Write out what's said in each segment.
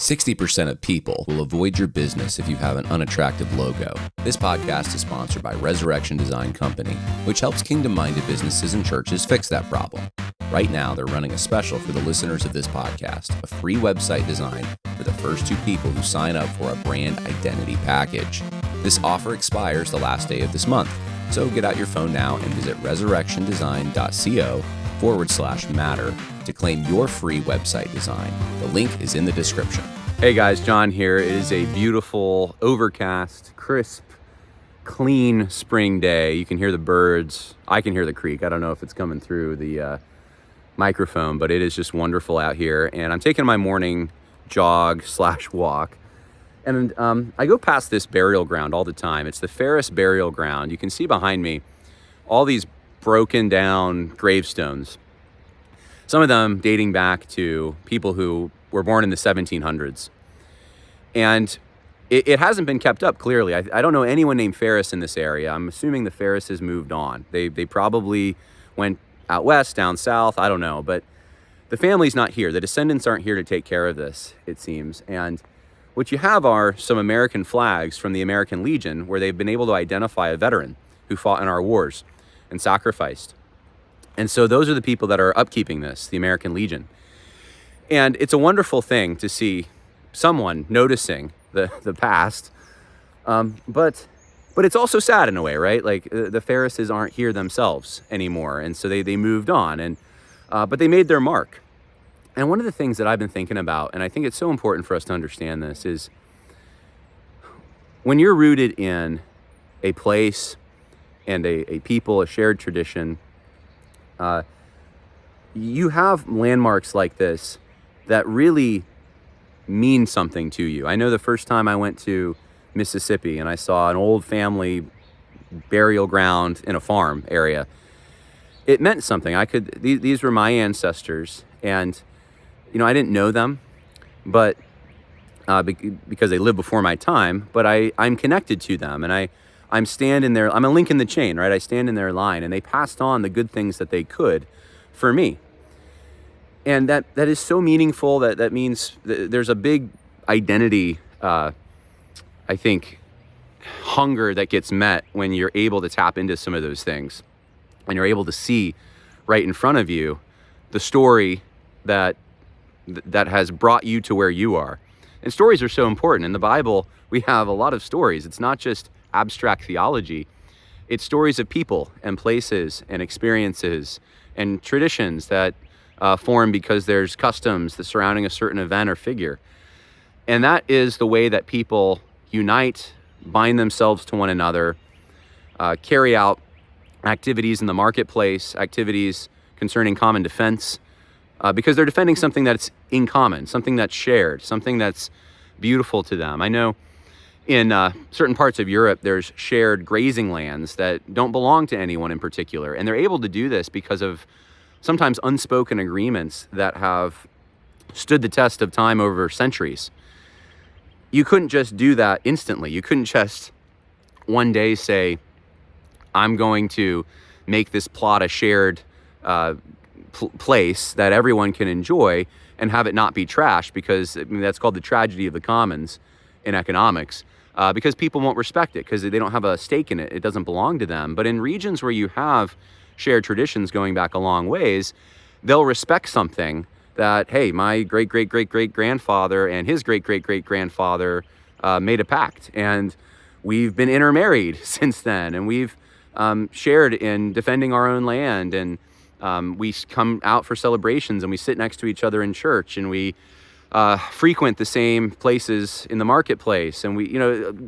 60% of people will avoid your business if you have an unattractive logo. This podcast is sponsored by Resurrection Design Company, which helps kingdom-minded businesses and churches fix that problem. Right now, they're running a special for the listeners of this podcast, a free website design for the first 2 people who sign up for a brand identity package. This offer expires the last day of this month, so get out your phone now and visit resurrectiondesign.co/matter to claim your free website design. The link is in the description. Hey guys, John here. It is a beautiful, overcast, crisp, clean spring day. You can hear the birds. I can hear the creek. I don't know if it's coming through the microphone, but it is just wonderful out here. And I'm taking my morning jog/walk. And I go past this burial ground all the time. It's the Ferris burial ground. You can see behind me all these broken down gravestones. Some of them dating back to people who were born in the 1700s. And it hasn't been kept up, clearly. I don't know anyone named Ferris in this area. I'm assuming the Ferrises moved on. They probably went out west, down south, I don't know. But the family's not here. The descendants aren't here to take care of this, it seems. And what you have are some American flags from the American Legion where they've been able to identify a veteran who fought in our wars and sacrificed. And so those are the people that are upkeeping this, the American Legion. And it's a wonderful thing to see someone noticing the past. But it's also sad in a way, right? Like the Ferrises aren't here themselves anymore. And so they moved on, but they made their mark. And one of the things that I've been thinking about, and I think it's so important for us to understand this, is when you're rooted in a place and a people, a shared tradition, you have landmarks like this that really mean something to you. I know the first time I went to Mississippi and I saw an old family burial ground in a farm area, it meant something. These were my ancestors, and I didn't know them, but because they lived before my time, but I'm connected to them, and I'm standing there. I'm a link in the chain, right? I stand in their line, and they passed on the good things that they could for me. And that is so meaningful. That means there's a big identity, I think, hunger that gets met when you're able to tap into some of those things, and you're able to see right in front of you the story that has brought you to where you are. And stories are so important. In the Bible, we have a lot of stories. It's not just abstract theology. It's stories of people and places and experiences and traditions that form because there's customs that surrounding a certain event or figure. And that is the way that people unite, bind themselves to one another, carry out activities in the marketplace, activities concerning common defense, because they're defending something that's in common, something that's shared, something that's beautiful to them. I know in certain parts of Europe, there's shared grazing lands that don't belong to anyone in particular. And they're able to do this because of sometimes unspoken agreements that have stood the test of time over centuries. You couldn't just do that instantly. You couldn't just one day say, I'm going to make this plot a shared place that everyone can enjoy and have it not be trashed, because that's called the tragedy of the commons in economics. Because people won't respect it because they don't have a stake in it. It doesn't belong to them. But in regions where you have shared traditions going back a long ways, they'll respect something that, hey, my great-great-great-great-grandfather and his great-great-great-grandfather made a pact. And we've been intermarried since then. And we've shared in defending our own land. And we come out for celebrations and we sit next to each other in church, and we frequent the same places in the marketplace, and we,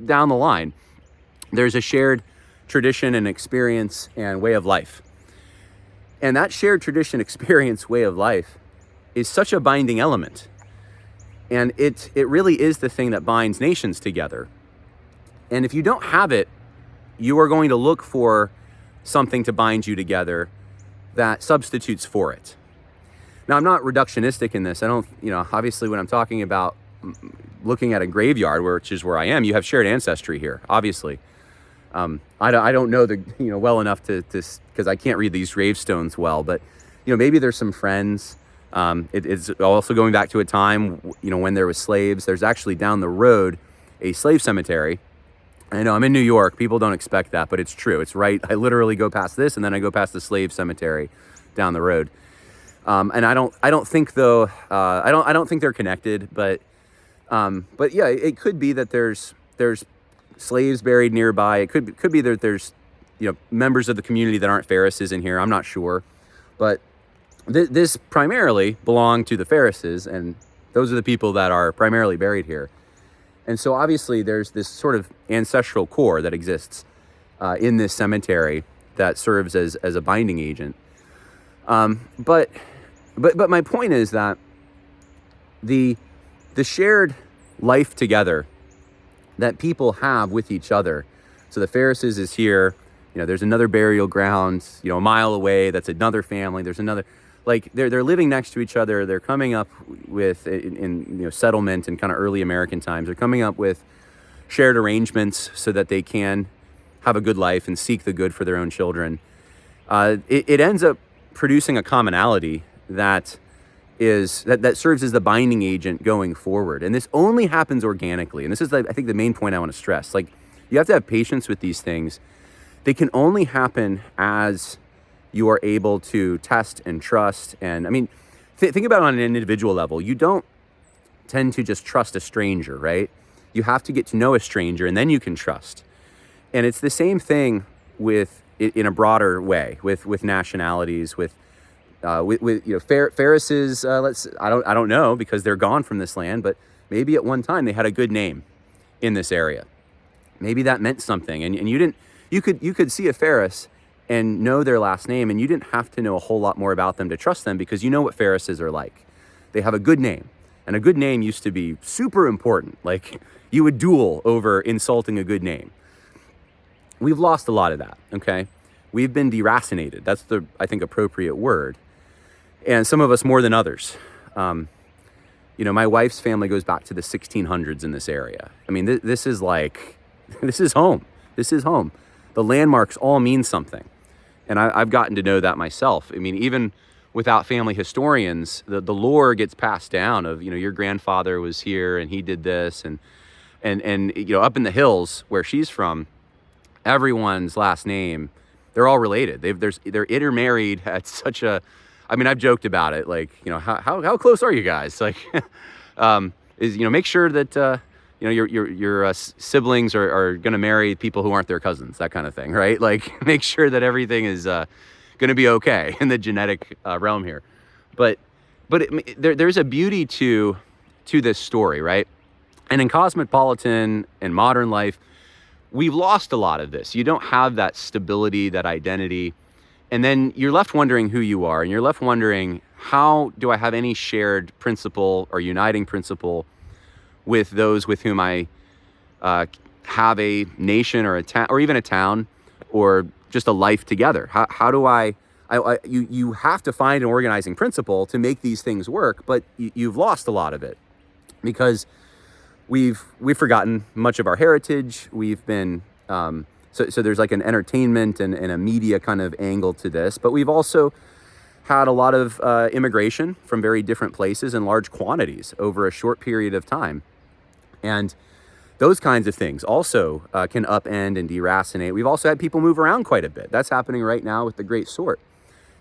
down the line, there's a shared tradition and experience and way of life. And that shared tradition, experience, way of life is such a binding element. And it really is the thing that binds nations together. And if you don't have it, you are going to look for something to bind you together that substitutes for it. Now, I'm not reductionistic in this. I don't, obviously when I'm talking about looking at a graveyard, which is where I am, you have shared ancestry here, obviously. I don't know well enough to because I can't read these gravestones well, but maybe there's some friends It's also going back to a time, when there was slaves. There's actually down the road a slave cemetery. I know I'm in New York. People don't expect that, but it's true. It's right. I literally go past this, and then I go past the slave cemetery down the road. And I don't think though. I don't think they're connected. But yeah, it could be that there's slaves buried nearby. It could be that there's members of the community that aren't Pharisees in here. I'm not sure, but this primarily belonged to the Pharisees, and those are the people that are primarily buried here. And so obviously there's this sort of ancestral core that exists in this cemetery that serves as a binding agent. But my point is that the shared life together that people have with each other. So the Pharisees is here. There's another burial ground, a mile away. That's another family. There's another. Like they're living next to each other. They're coming up with in settlement and kind of early American times. They're coming up with shared arrangements so that they can have a good life and seek the good for their own children. It ends up producing a commonality that serves as the binding agent going forward. And this only happens organically. And this is, I think, the main point I want to stress. Like, you have to have patience with these things. They can only happen as you are able to test and trust. And I mean, think about it on an individual level. You don't tend to just trust a stranger, right? You have to get to know a stranger, and then you can trust. And it's the same thing in a broader way with nationalities, with Pharisees. I don't know, because they're gone from this land, but maybe at one time they had a good name in this area. Maybe that meant something, and you could see a Pharisee and know their last name, and you didn't have to know a whole lot more about them to trust them, because you know what Pharisees are like. They have a good name, and a good name used to be super important. Like, you would duel over insulting a good name. We've lost a lot of that, okay? We've been deracinated. That's the, I think, appropriate word. And some of us more than others. My wife's family goes back to the 1600s in this area. I mean, this is home. This is home. The landmarks all mean something. And I've gotten to know that myself. I mean, even without family historians, the lore gets passed down of, your grandfather was here and he did this. And up in the hills where she's from, everyone's last name, they're all related. They're intermarried at such a, I mean, I've joked about it. Like, how close are you guys? Like, make sure that, your siblings are going to marry people who aren't their cousins, that kind of thing, right? Like, make sure that everything is going to be okay in the genetic realm here. But there's a beauty to this story, right? And in cosmopolitan and modern life, we've lost a lot of this. You don't have that stability, that identity. And then you're left wondering who you are, and you're left wondering, how do I have any shared principle or uniting principle with those with whom I have a nation or a town, or even a town, or just a life together? How do you have to find an organizing principle to make these things work, but you've lost a lot of it because we've forgotten much of our heritage. We've been so there's like an entertainment and a media kind of angle to this, but we've also had a lot of immigration from very different places in large quantities over a short period of time. And those kinds of things also can upend and deracinate. We've also had people move around quite a bit. That's happening right now with the Great Sort.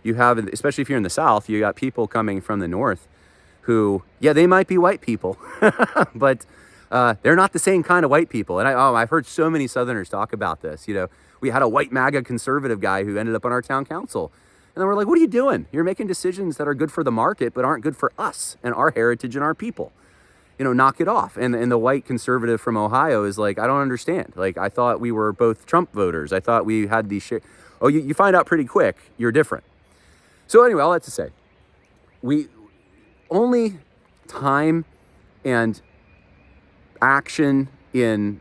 You have, especially if you're in the South, you got people coming from the North who, yeah, they might be white people, but they're not the same kind of white people. And I've heard so many Southerners talk about this. We had a white MAGA conservative guy who ended up on our town council. And then we're like, what are you doing? You're making decisions that are good for the market, but aren't good for us and our heritage and our people. Knock it off. And the white conservative from Ohio is like, I don't understand. Like, I thought we were both Trump voters. I thought we had these you find out pretty quick you're different. So anyway, all that to say, we only time and action in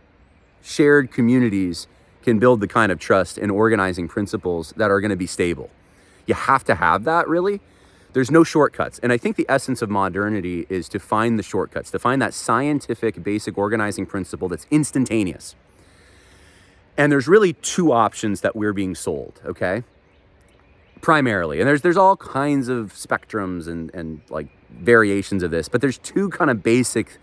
shared communities can build the kind of trust and organizing principles that are going to be stable. You have to have that, really. There's no shortcuts. And I think the essence of modernity is to find the shortcuts, to find that scientific basic organizing principle that's instantaneous. And there's really two options that we're being sold, okay? primarily. And there's all kinds of spectrums and like variations of this, but there's two kind of basic,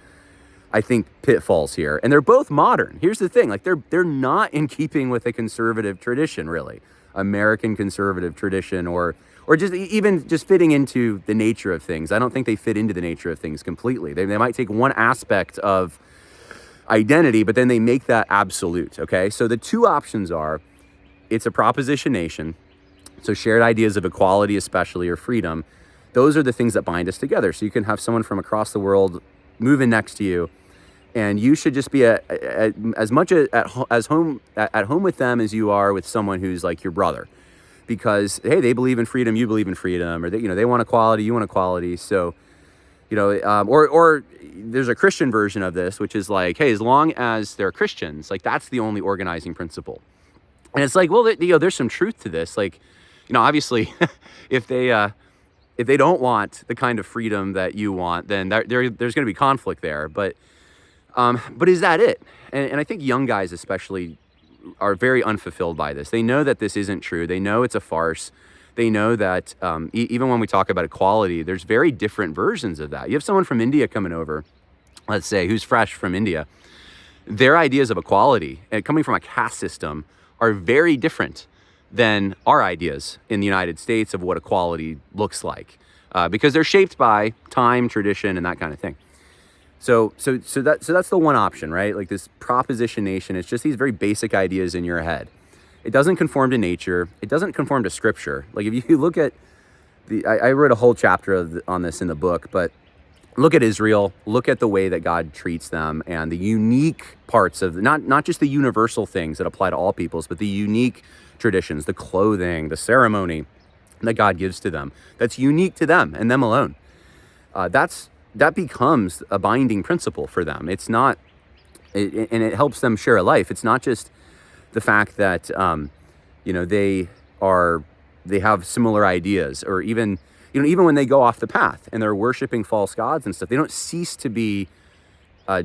I think, pitfalls here, and they're both modern. Here's the thing, like they're not in keeping with a conservative tradition, really, American conservative tradition, or just even just fitting into the nature of things. I don't think they fit into the nature of things completely. They might take one aspect of identity, but then they make that absolute. Okay, so the two options are, it's a proposition nation, so shared ideas of equality, especially, or freedom. Those are the things that bind us together. So you can have someone from across the world move in next to you, and you should just be as much at home with them as you are with someone who's like your brother, because hey, they believe in freedom, you believe in freedom, or they want equality, you want equality. So or there's a Christian version of this, which is like, hey, as long as they're Christians, like that's the only organizing principle. And it's like, well, there's some truth to this. Like, obviously, if they don't want the kind of freedom that you want, then there's going to be conflict there. But is that it? And I think young guys especially are very unfulfilled by this. They know that this isn't true. They know it's a farce. They know that even when we talk about equality, there's very different versions of that. You have someone from India coming over, let's say, who's fresh from India. Their ideas of equality, coming from a caste system, are very different than our ideas in the United States of what equality looks like, because they're shaped by time, tradition, and that kind of thing. So that's the one option, right? Like this proposition nation, it's just these very basic ideas in your head. It doesn't conform to nature. It doesn't conform to scripture. Like if you look at I wrote a whole chapter on this in the book, but look at Israel, look at the way that God treats them and the unique parts of, not just the universal things that apply to all peoples, but the unique traditions, the clothing, the ceremony that God gives to them, that's unique to them and them alone. That becomes a binding principle for them. It's not, and it helps them share a life. It's not just the fact that, they have similar ideas, or even when they go off the path and they're worshiping false gods and stuff, they don't cease to be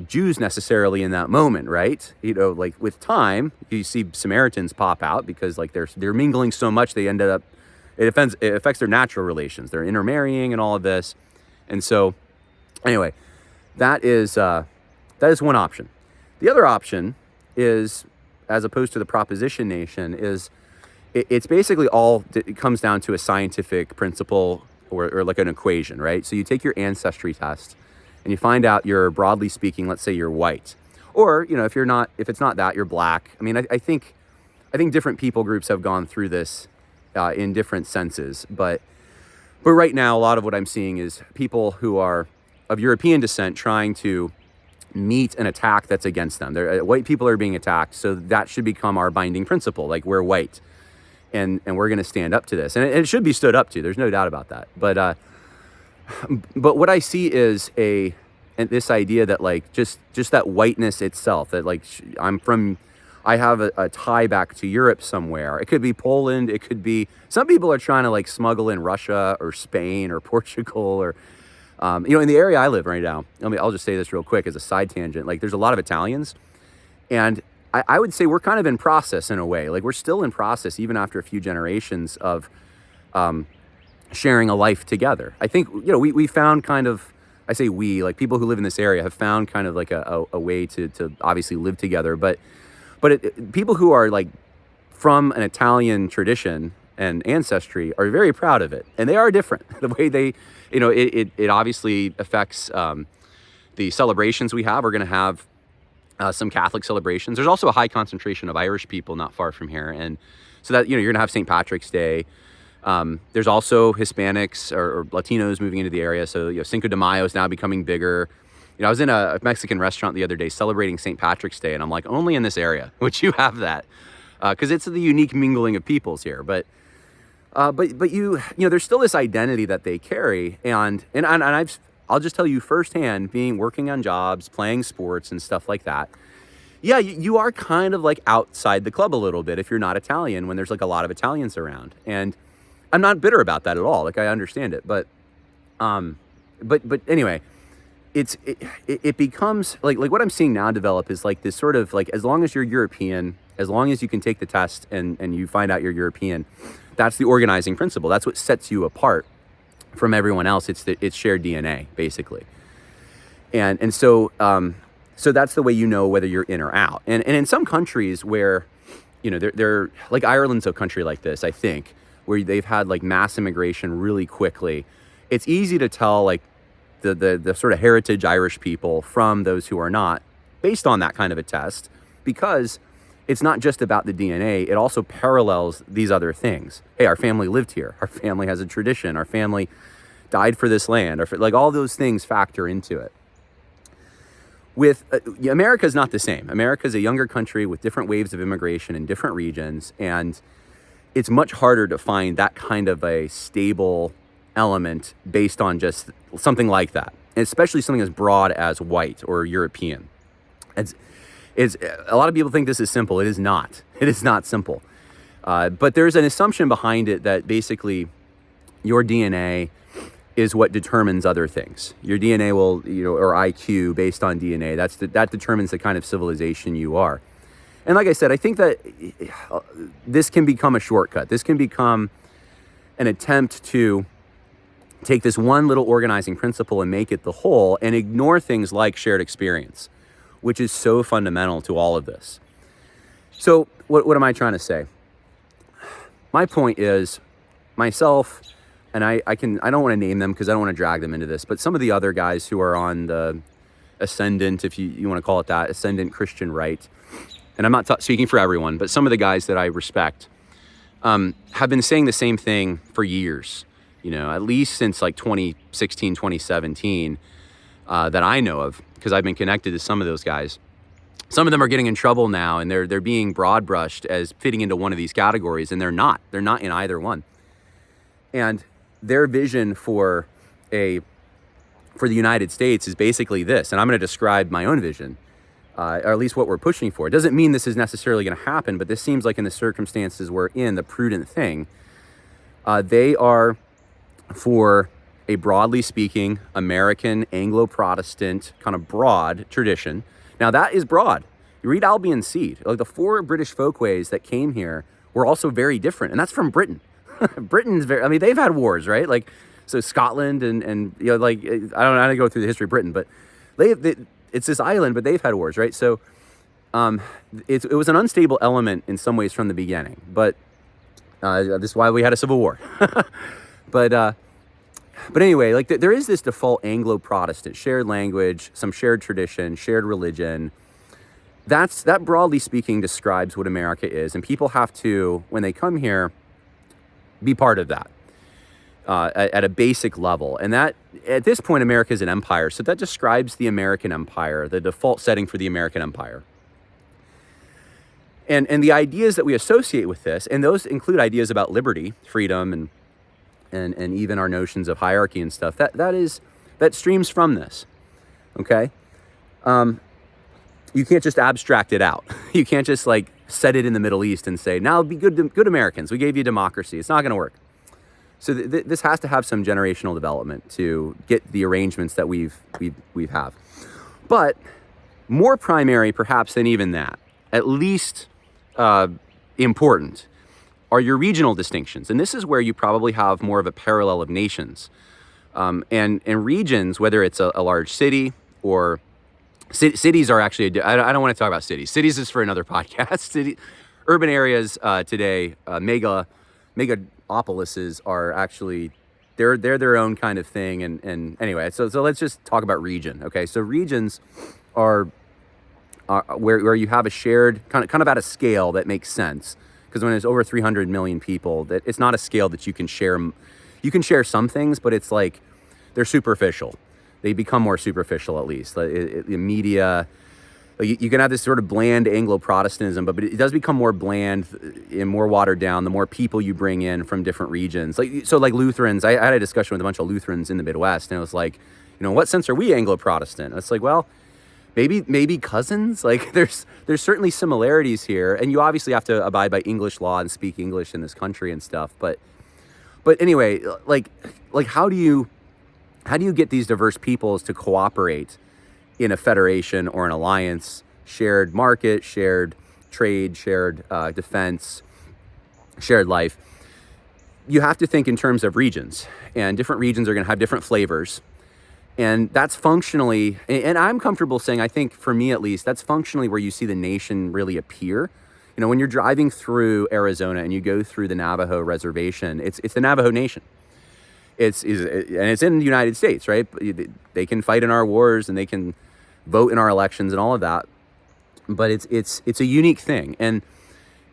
Jews necessarily in that moment, right? Like with time, you see Samaritans pop out because like they're mingling so much, they ended up, it affects their natural relations. They're intermarrying and all of this. And so anyway, that is one option. The other option is, as opposed to the proposition nation, is it's basically it comes down to a scientific principle or like an equation, right? So you take your ancestry test and you find out you're, broadly speaking, let's say you're white, or if it's not that, you're black. I mean, I think different people groups have gone through this in different senses, but right now a lot of what I'm seeing is people who are of European descent trying to meet an attack that's against them. White people are being attacked, so that should become our binding principle. Like, we're white, and we're going to stand up to this, and it should be stood up to. There's no doubt about that. But what I see is this idea that like just that whiteness itself, that like I have a tie back to Europe somewhere. It could be Poland. It could be, some people are trying to like smuggle in Russia or Spain or Portugal or, in the area I live right now. I'll just say this real quick as a side tangent. Like, there's a lot of Italians, and I would say we're kind of in process in a way. Like, we're still in process even after a few generations of sharing a life together. I think, we found kind of, I say we, like people who live in this area have found kind of like a way to obviously live together. But people who are like from an Italian tradition and ancestry are very proud of it, and they are different. The way they, it obviously affects the celebrations we have. We're going to have some Catholic celebrations. There's also a high concentration of Irish people not far from here, and so that you're going to have St. Patrick's Day. There's also Hispanics or Latinos moving into the area, so Cinco de Mayo is now becoming bigger. I was in a Mexican restaurant the other day celebrating St. Patrick's Day, and I'm like, only in this area would you have that, because it's the unique mingling of peoples here. But there's still this identity that they carry, and I'll just tell you firsthand, working on jobs, playing sports and stuff like that. Yeah, you are kind of like outside the club a little bit if you're not Italian, when there's like a lot of Italians around, and I'm not bitter about that at all. Like, I understand it, but anyway, it becomes like what I'm seeing now develop is like this sort of like, as long as you're European As long as you can take the test and you find out you're European, that's the organizing principle. That's what sets you apart from everyone else. It's shared DNA, basically. And so so that's the way you know whether you're in or out. And in some countries where, you know, they're like Ireland's a country like this, I think, where they've had like mass immigration really quickly. It's easy to tell like the sort of heritage Irish people from those who are not based on that kind of a test, because it's not just about the DNA. It also parallels these other things. Hey, our family lived here. Our family has a tradition. Our family died for this land. Like all those things factor into it. With America is not the same. America is a younger country with different waves of immigration in different regions, and it's much harder to find that kind of a stable element based on just something like that, and especially something as broad as white or European. It's a lot of people think this is simple. It is not. It is not simple. But there's an assumption behind it that basically your DNA is what determines other things. Your DNA will, you know, or IQ based on DNA. That determines the kind of civilization you are. And like I said, I think that this can become a shortcut. This can become an attempt to take this one little organizing principle and make it the whole, and ignore things like shared experience, which is so fundamental to all of this. So what am I trying to say? My point is, myself, and I don't want to name them because I don't want to drag them into this, but some of the other guys who are on the ascendant, if you want to call it that, ascendant Christian right, and I'm not speaking for everyone, but some of the guys that I respect have been saying the same thing for years, you know, at least since like 2016, 2017, that I know of, because I've been connected to some of those guys. Some of them are getting in trouble now, and they're being broad brushed as fitting into one of these categories, and they're not in either one. And their vision for the United States is basically this, and I'm going to describe my own vision, or at least what we're pushing for. It doesn't mean this is necessarily going to happen, but this seems like in the circumstances we're in, the prudent thing. They are for a broadly speaking American Anglo-Protestant kind of broad tradition. Now that is broad. You read Albion Seed, like the 4 British folkways that came here were also very different, and that's from Britain. Britain's very, I mean, they've had wars, right? Like, so Scotland and you know, like, I don't know how to go through the history of Britain, but it's this island, but they've had wars, right? So it was an unstable element in some ways from the beginning, but this is why we had a civil war. But anyway, like there is this default Anglo-Protestant, shared language, some shared tradition, shared religion. That broadly speaking describes what America is, and people have to, when they come here, be part of that at a basic level. And that, at this point, America is an empire, so that describes the American empire, the default setting for the American empire. And the ideas that we associate with this, and those include ideas about liberty, freedom, and even our notions of hierarchy and stuff, that streams from this, okay? You can't just abstract it out. You can't just like set it in the Middle East and say, now be good Americans. We gave you democracy. It's not going to work. So this has to have some generational development to get the arrangements that we have. But more primary, perhaps, than even that, at least important, are your regional distinctions. And this is where you probably have more of a parallel of nations. And regions, whether it's a large city or cities are actually, I don't want to talk about cities. Cities is for another podcast. Urban areas today, megapolises are actually, they're their own kind of thing. And anyway, so let's just talk about region. Okay, so regions are where you have a shared, kind of at a scale that makes sense. Because when there's over 300 million people, that it's not a scale that you can share. You can share some things, but it's like they're superficial. They become more superficial, at least. The media, you can have this sort of bland Anglo-Protestantism, but it does become more bland and more watered down the more people you bring in from different regions. Like Lutherans, I had a discussion with a bunch of Lutherans in the Midwest, and it was like, you know, in what sense are we Anglo-Protestant? And it's like, well, maybe cousins. Like there's certainly similarities here, and you obviously have to abide by English law and speak English in this country and stuff. But anyway, like how do you get these diverse peoples to cooperate in a federation or an alliance, shared market, shared trade, shared defense, shared life, you have to think in terms of regions, and different regions are going to have different flavors. And that's functionally, and I'm comfortable saying, I think for me at least, that's functionally where you see the nation really appear. You know, when you're driving through Arizona and you go through the Navajo reservation, it's the Navajo Nation. And it's in the United States, right? They can fight in our wars and they can vote in our elections and all of that. But it's a unique thing, and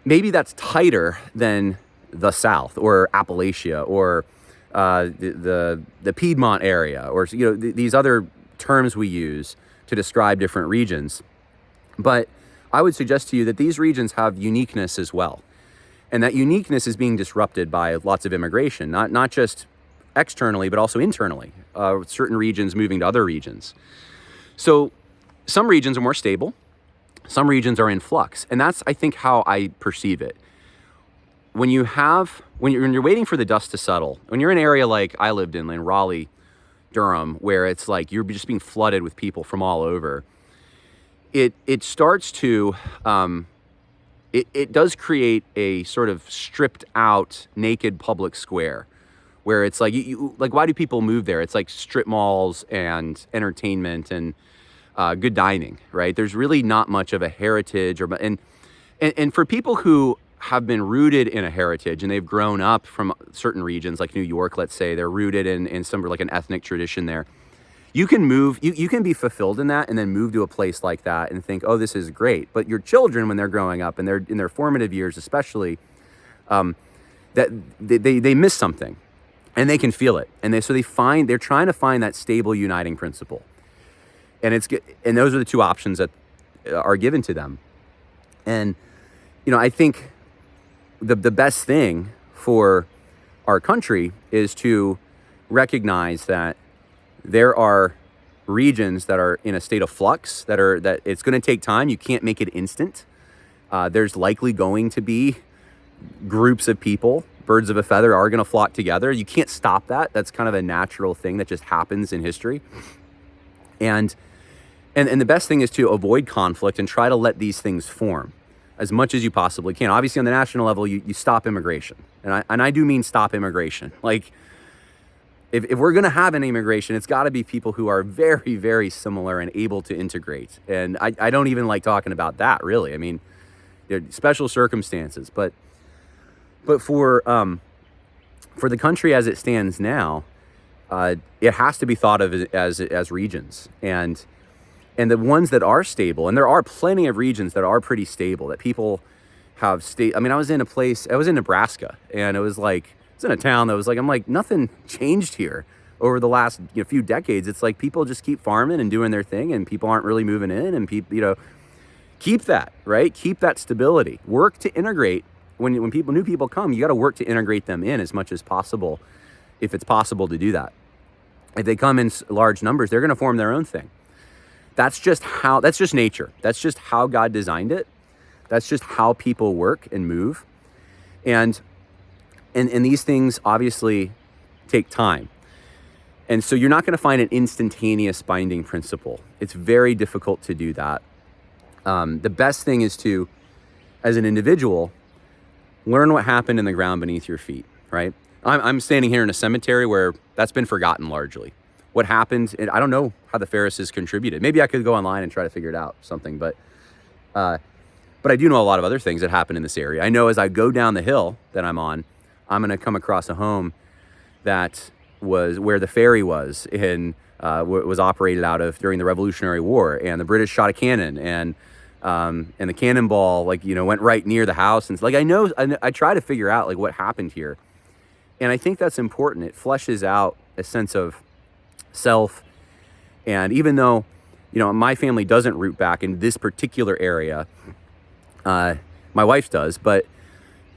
maybe that's tighter than the South or Appalachia or the Piedmont area, or these other terms we use to describe different regions. But I would suggest to you that these regions have uniqueness as well, and that uniqueness is being disrupted by lots of immigration, not just externally but also internally. Certain regions moving to other regions. So some regions are more stable, some regions are in flux, and that's, I think, how I perceive it. When you're waiting for the dust to settle, when you're in an area like I lived in Raleigh, Durham, where it's like you're just being flooded with people from all over, it starts to, it does create a sort of stripped out, naked public square, where it's like, like, why do people move there? It's like strip malls and entertainment and good dining, right? There's really not much of a heritage, and for people who have been rooted in a heritage and they've grown up from certain regions like New York, let's say, they're rooted in some like an ethnic tradition there. You can move, you can be fulfilled in that and then move to a place like that and think, oh, this is great. But your children, when they're growing up and they're in their formative years, especially, that they miss something and they can feel it. And they're trying to find that stable uniting principle. And those are the two options that are given to them. And, I think the best thing for our country is to recognize that there are regions that are in a state of flux, that it's going to take time. You can't make it instant. There's likely going to be groups of people, birds of a feather, are going to flock together. You can't stop that. That's kind of a natural thing that just happens in history. And the best thing is to avoid conflict and try to let these things form as much as you possibly can. Obviously, on the national level, you stop immigration. And I do mean stop immigration. Like, if we're going to have an immigration, it's got to be people who are very, very similar and able to integrate. And I don't even like talking about that, really. I mean, there are special circumstances. But for the country as it stands now, it has to be thought of as regions. And the ones that are stable, and there are plenty of regions that are pretty stable, that people have I mean, I was in Nebraska, and it's in a town that was like, I'm like, nothing changed here over the last few decades. It's like people just keep farming and doing their thing, and people aren't really moving in, and people, keep that, right? Keep that stability. Work to integrate. When new people come, you got to work to integrate them in as much as possible, if it's possible to do that. If they come in large numbers, they're going to form their own thing. That's just nature. That's just how God designed it. That's just how people work and move. And these things obviously take time. And so you're not going to find an instantaneous binding principle. It's very difficult to do that. The best thing is to, as an individual, learn what happened in the ground beneath your feet, right? I'm standing here in a cemetery where that's been forgotten largely. What happened, and I don't know how the Ferrises contributed. Maybe I could go online and try to figure it out, something, but I do know a lot of other things that happen in this area. I know as I go down the hill that I'm on, I'm going to come across a home that was where the ferry was was operated out of during the Revolutionary War, and the British shot a cannon, and the cannonball went right near the house, and I try to figure out what happened here, and I think that's important. It fleshes out a sense of self. And even though my family doesn't root back in this particular area, my wife's does, but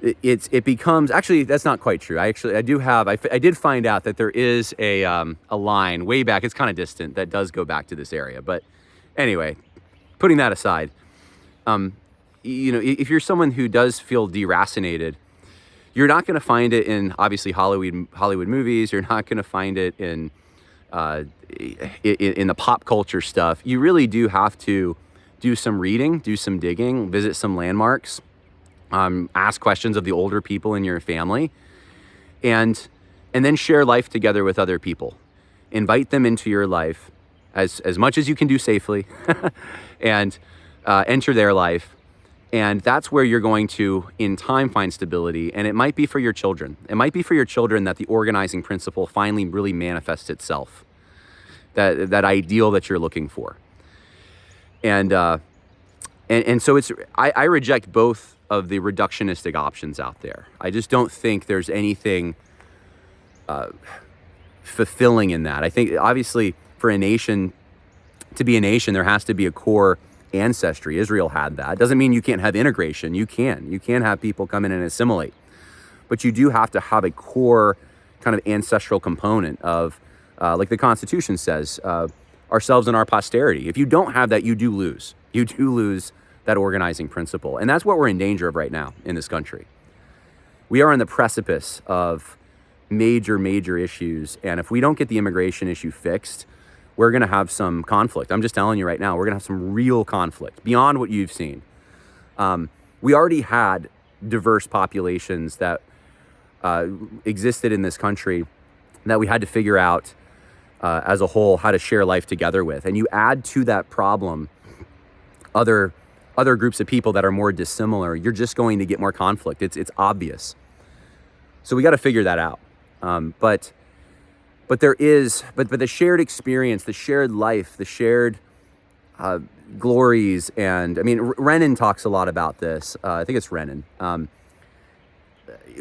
it becomes, actually that's not quite true. I did find out that there is a line way back, it's kind of distant, that does go back to this area. But anyway, putting that aside, if you're someone who does feel deracinated, you're not going to find it in obviously Hollywood movies. You're not going to find it in the pop culture stuff. You really do have to do some reading, do some digging, visit some landmarks, ask questions of the older people in your family, and then share life together with other people. Invite them into your life as much as you can do safely, and enter their life. And that's where you're going to, in time, find stability. And it might be for your children. It might be for your children that the organizing principle finally really manifests itself. That ideal that you're looking for. And so I reject both of the reductionistic options out there. I just don't think there's anything fulfilling in that. I think obviously for a nation to be a nation, there has to be a core ancestry. Israel had that. Doesn't mean you can't have integration. You can have people come in and assimilate, but you do have to have a core kind of ancestral component of, like the Constitution says, ourselves and our posterity. If you don't have that, you do lose. You do lose that organizing principle, and that's what we're in danger of right now in this country. We are on the precipice of major issues, and if we don't get the immigration issue fixed, we're going to have some conflict. I'm just telling you right now, we're going to have some real conflict beyond what you've seen. We already had diverse populations that existed in this country that we had to figure out as a whole how to share life together with. And you add to that problem other groups of people that are more dissimilar, you're just going to get more conflict. It's obvious. So we got to figure that out. But the shared experience, the shared life, the shared glories, and I mean, Renan talks a lot about this. I think it's Renan.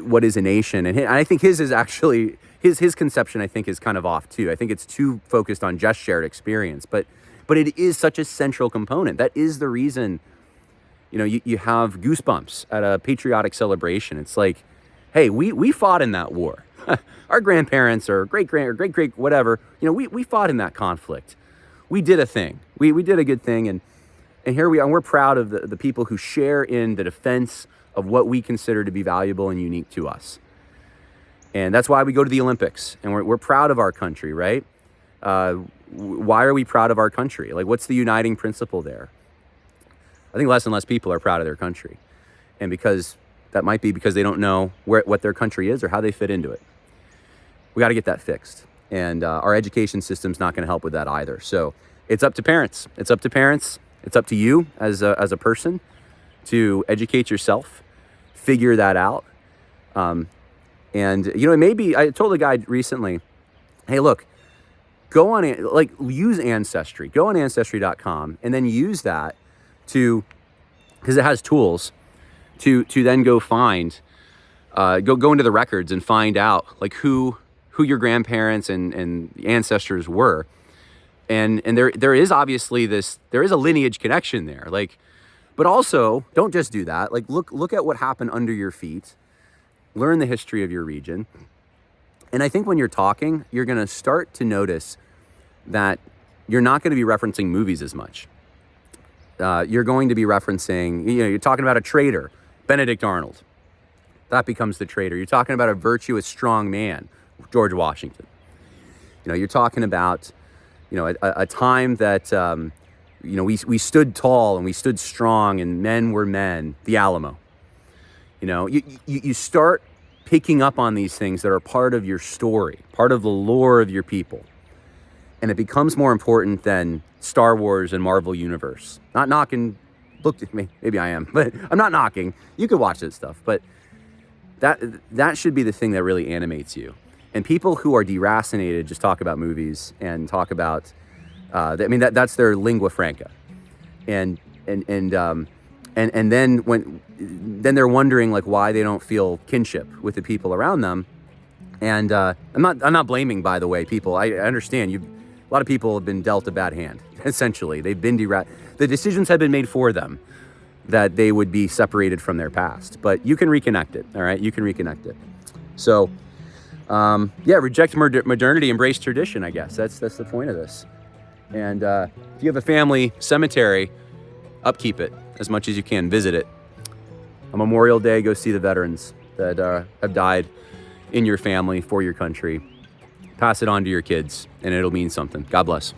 What is a nation? And I think his is actually, his conception I think is kind of off too. I think it's too focused on just shared experience, but it is such a central component. That is the reason, you have goosebumps at a patriotic celebration. It's like, hey, we fought in that war. Our grandparents or great whatever, we fought in that conflict. We did a thing. We did a good thing, and here we are. And we're proud of the people who share in the defense of what we consider to be valuable and unique to us. And that's why we go to the Olympics, and we're proud of our country, right? Why are we proud of our country? Like, what's the uniting principle there? I think less and less people are proud of their country, and that might be because they don't know what their country is or how they fit into it. We got to get that fixed. And our education system's not going to help with that either. So it's up to parents. It's up to you as a person to educate yourself, figure that out. It may be, I told a guy recently, hey, look, go on, use Ancestry. Go on Ancestry.com and then use that because it has tools to then go find, go into the records and find out like who your grandparents and ancestors were. And there is obviously there is a lineage connection there. Like, but also don't just do that. Like look at what happened under your feet, learn the history of your region. And I think when you're talking, you're going to start to notice that you're not going to be referencing movies as much. You're going to be referencing, you're talking about a traitor, Benedict Arnold. That becomes the traitor. You're talking about a virtuous, strong man, George Washington. You're talking about, a time that, we stood tall and we stood strong and men were men, the Alamo. You start picking up on these things that are part of your story, part of the lore of your people. And it becomes more important than Star Wars and Marvel Universe. Not knocking, look at me, maybe I am, but I'm not knocking. You could watch this stuff, but that should be the thing that really animates you. And people who are deracinated just talk about movies and talk about, that's their lingua franca. And then then they're wondering like why they don't feel kinship with the people around them. And I'm not blaming, by the way, people. I understand a lot of people have been dealt a bad hand. Essentially, they've been the decisions have been made for them that they would be separated from their past. But you can reconnect it. All right, you can reconnect it. So, reject modernity, embrace tradition. I guess that's the point of this. And if you have a family cemetery, upkeep it as much as you can. Visit it. On Memorial Day, go see the veterans that have died in your family for your country. Pass it on to your kids, and it'll mean something. God bless.